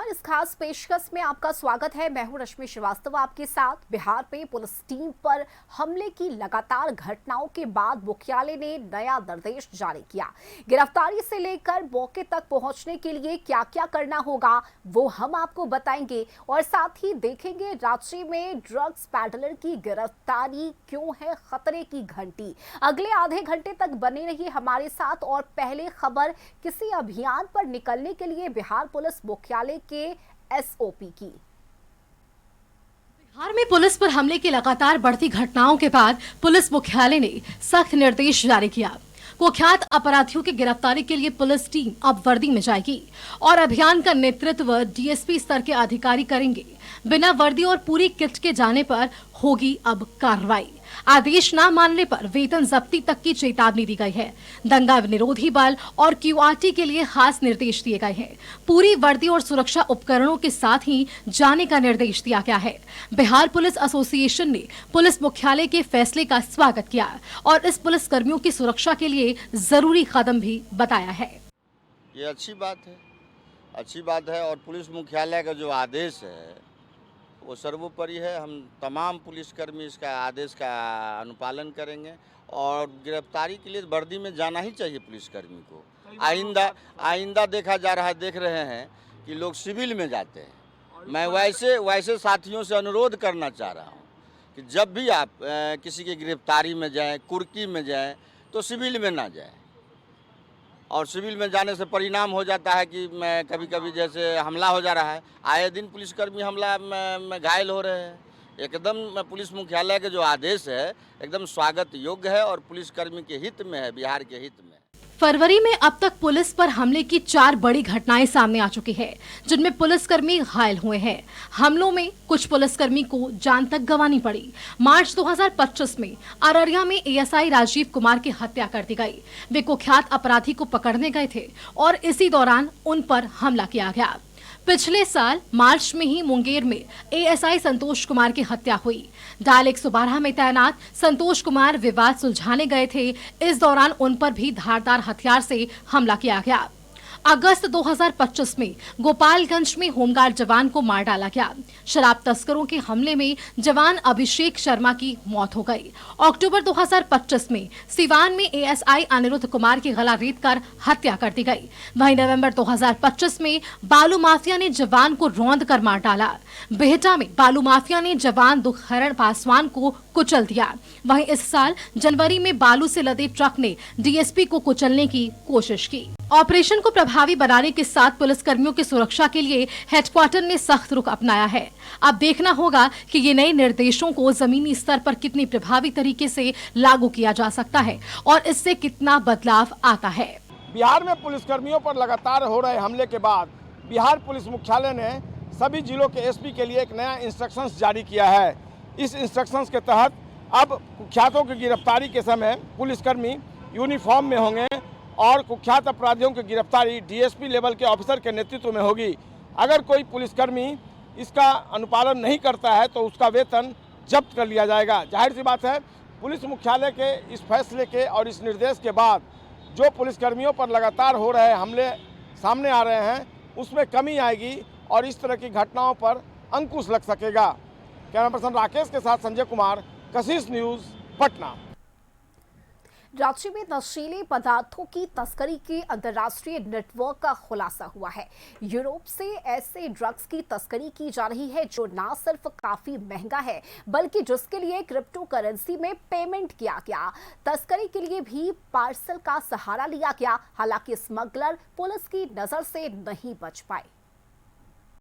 नमस्कार, इस खास पेशकश में आपका स्वागत है। मैं हूं रश्मि श्रीवास्तव आपके साथ। बिहार में पुलिस टीम पर हमले की लगातार घटनाओं के बाद मुख्यालय ने नया निर्देश जारी किया। गिरफ्तारी से लेकर मौके तक पहुंचने के लिए क्या क्या करना होगा वो हम आपको बताएंगे और साथ ही देखेंगे रांची में ड्रग्स पैडलर की गिरफ्तारी क्यों है खतरे की घंटी। अगले आधे घंटे तक बने रहिए हमारे साथ। और पहले खबर किसी अभियान पर निकलने के लिए बिहार पुलिस मुख्यालय के एसओपी की। बिहार में पुलिस पर हमले की लगातार बढ़ती घटनाओं के बाद पुलिस मुख्यालय ने सख्त निर्देश जारी किया। कुख्यात अपराधियों की गिरफ्तारी के लिए पुलिस टीम अब वर्दी में जाएगी और अभियान का नेतृत्व डीएसपी स्तर के अधिकारी करेंगे। बिना वर्दी और पूरी किट के जाने पर होगी अब कार्रवाई। आदेश न मानने पर वेतन जब्ती तक की चेतावनी दी गई है। दंगा निरोधी बल और क्यूआरटी के लिए खास निर्देश दिए गए हैं। पूरी वर्दी और सुरक्षा उपकरणों के साथ ही जाने का निर्देश दिया गया है। बिहार पुलिस एसोसिएशन ने पुलिस मुख्यालय के फैसले का स्वागत किया और इस पुलिस कर्मियों की सुरक्षा के लिए जरूरी कदम भी बताया है। ये अच्छी बात है और पुलिस मुख्यालय का जो आदेश है वो सर्वोपरि है। हम तमाम पुलिसकर्मी इसका आदेश का अनुपालन करेंगे और गिरफ्तारी के लिए वर्दी में जाना ही चाहिए पुलिसकर्मी को। आइंदा देख रहे हैं कि लोग सिविल में जाते हैं। मैं वैसे साथियों से अनुरोध करना चाह रहा हूँ कि जब भी आप किसी की गिरफ्तारी में जाएं, कुर्की में जाएं, तो सिविल में ना जाएं। और सिविल में जाने से परिणाम हो जाता है कि मैं कभी जैसे हमला हो जा रहा है। आए दिन पुलिसकर्मी हमला में घायल हो रहे हैं। एकदम पुलिस मुख्यालय के जो आदेश है एकदम स्वागत योग्य है और पुलिसकर्मी के हित में है, बिहार के हित में। फरवरी में अब तक पुलिस पर हमले की 4 बड़ी घटनाएं सामने आ चुकी है, जिनमें पुलिसकर्मी घायल हुए हैं। हमलों में कुछ पुलिसकर्मी को जान तक गंवानी पड़ी। मार्च 2025 में अररिया में एएसआई राजीव कुमार की हत्या कर दी गई। वे कुख्यात अपराधी को पकड़ने गए थे और इसी दौरान उन पर हमला किया गया। पिछले साल मार्च में ही मुंगेर में एएसआई संतोष कुमार की हत्या हुई। डायल 112 में तैनात संतोष कुमार विवाद सुलझाने गए थे। इस दौरान उन पर भी धारदार हथियार से हमला किया गया। अगस्त 2025 में गोपालगंज में होमगार्ड जवान को मार डाला गया। शराब तस्करों के हमले में जवान अभिषेक शर्मा की मौत हो गई। अक्टूबर 2025 में सिवान में एएसआई अनिरुद्ध कुमार की गला रेत कर हत्या कर दी गई। वहीं नवंबर 2025 में बालू माफिया ने जवान को रौंद कर मार डाला। बिहटा में बालू माफिया ने जवान दुखहरण पासवान को कुचल दिया। वहीं इस साल जनवरी में बालू से लदे ट्रक ने डीएसपी को कुचलने की कोशिश की। ऑपरेशन को प्रभावी बनाने के साथ पुलिसकर्मियों की सुरक्षा के लिए हेडक्वार्टर ने सख्त रुख अपनाया है। अब देखना होगा कि ये नए निर्देशों को जमीनी स्तर पर कितनी प्रभावी तरीके से लागू किया जा सकता है और इससे कितना बदलाव आता है। बिहार में पुलिसकर्मियों पर लगातार हो रहे हमले के बाद बिहार पुलिस मुख्यालय ने सभी जिलों के एसपी के लिए एक नया इंस्ट्रक्शंस जारी किया है। इस इंस्ट्रक्शंस के तहत अब कुख्यातों की गिरफ्तारी के समय पुलिसकर्मी यूनिफॉर्म में होंगे और कुख्यात अपराधियों की गिरफ्तारी डीएसपी लेवल के ऑफिसर के नेतृत्व में होगी। अगर कोई पुलिसकर्मी इसका अनुपालन नहीं करता है तो उसका वेतन जब्त कर लिया जाएगा। जाहिर सी बात है, पुलिस मुख्यालय के इस फैसले के और इस निर्देश के बाद जो पुलिसकर्मियों पर लगातार हो रहे हमले सामने आ रहे हैं उसमें कमी आएगी और इस तरह की घटनाओं पर अंकुश लग सकेगा। कैमरा पर्सन राकेश के साथ संजय कुमार, कशिश न्यूज़, पटना। रांची में नशीले पदार्थों की तस्करी के अंतर्राष्ट्रीय नेटवर्क का खुलासा हुआ है। यूरोप से ऐसे ड्रग्स की तस्करी की जा रही है जो न सिर्फ काफी महंगा है बल्कि जिसके लिए क्रिप्टो करेंसी में पेमेंट किया गया। तस्करी के लिए भी पार्सल का सहारा लिया गया। हालांकि स्मगलर पुलिस की नजर से नहीं बच पाए।